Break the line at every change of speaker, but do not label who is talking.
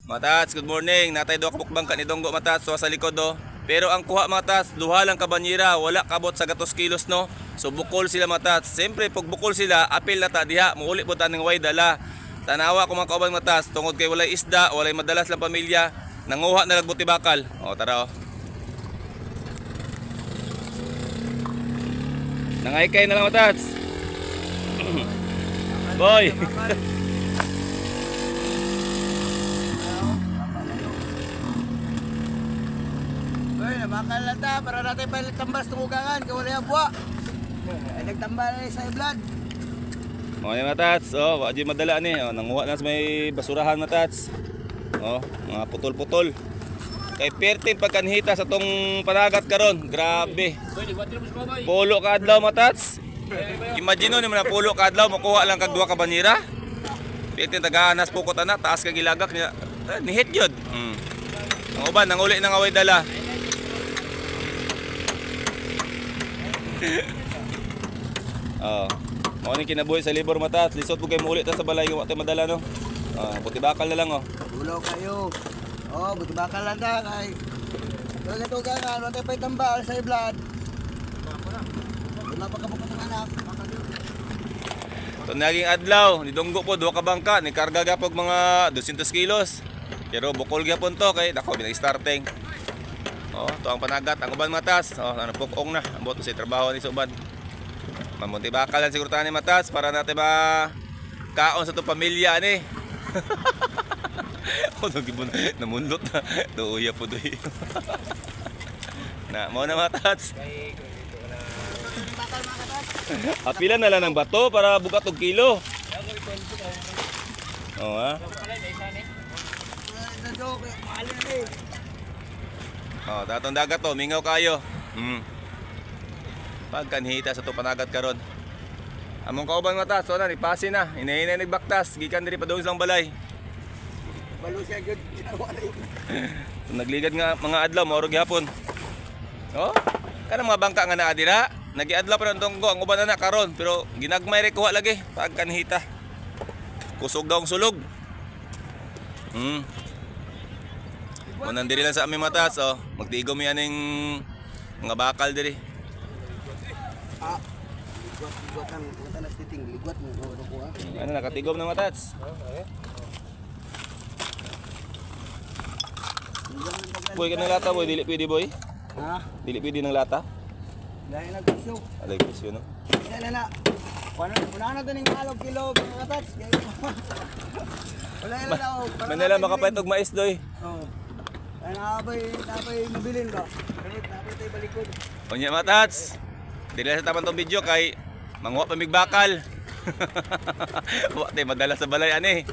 Matats, good morning. Natay do kabukbang ka ni Donggo Matats so sa likod do. Pero ang kuha Matats, duha lang ka banyera, wala kabot sa 2 kilos no. So bukol sila Matats. Siyempre pag bukol sila, apil na ta diha, muuli po ta ning way dala. Tanawa ko mga kauban Matats, tungod kay walay isda, walay madalas lang pamilya, nanguha na nagbuti bakal. O tara o. Nangaykay na lang Matats. Boy.
Bakal lang ta, para natin palit tambal sa tungugangan, kawala yung buwa. Ay nagtambal na sa vlog.
Okay Matats, wajib madala ni. Nanguha na sa may basurahan Matats. Mga putol-putol. Kay pertin pagkanhita sa tong panagat karon. Grabe. Pulo ka adlaw Matats. Imagine ni man pulo ka adlaw makuha lang kag duha ka banyera. Pertin tagahanas pukot ana, taas kag ilagak niya. Nihit yun. Ang uban nanguli nang away dala. Mao ni kinabuhi sa libor Matats. Lisod po kay muulit ta sa balay wa tay madala no. Buti bakal na lang
Ulo kayo. Buti bakal lang ta kay. Wala to gangan, wala tay tambal sa vlog. Wala pa kabukot ng anak.
So naging adlaw ni Donggo po duha ka bangka ni karga gapog mga 200 kilos. Pero bukol gyapon to kay dako binag-starting. To ang panagat, ang uban Matats. Napukong na, ambot sa trabaho ni Suban. Mamunti bakal lang siguro tayo ni Matats para natin kaon sa itong pamilya ni. Namundot na, tuuya po doy. Mo na Matats. Apilan na lang ng bato para bukat og kilo. Datong dagat to, mingaw kayo. Pagkanhita sa to panagat karon. Among kauban Matats, na ipasi na, inahinay nagbaktas, gikan diri pa doon sa balay.
Balo siya good.
Nagligad nga mga adlaw maurog gihapon. Kana mga bangka nga naa dira, nagiadlaw pa ng Donggo ang uban na karon, pero ginagmay re kuha lagi pagkanhita. Kusog daw ang sulog. Nandiri lang sa aming Matats, magtigom yan ng mga bakal diri. Ano, nakatigom na Matats? Boy, ka ng lata boy, dili pwede boy? Dili pwede ng lata?
Dahil nag-presyo.
Alay presyo no?
Na. Wala na ito ng halong kilo mga Matats. Wala na daw.
Manila makapait og mais doy.
Ay napay mabilin ba? Napay tayo balikod.
Unya Matats. Dili sa taman tong video kay manguha pa mig bakal. Wa tay madala sa balay ani.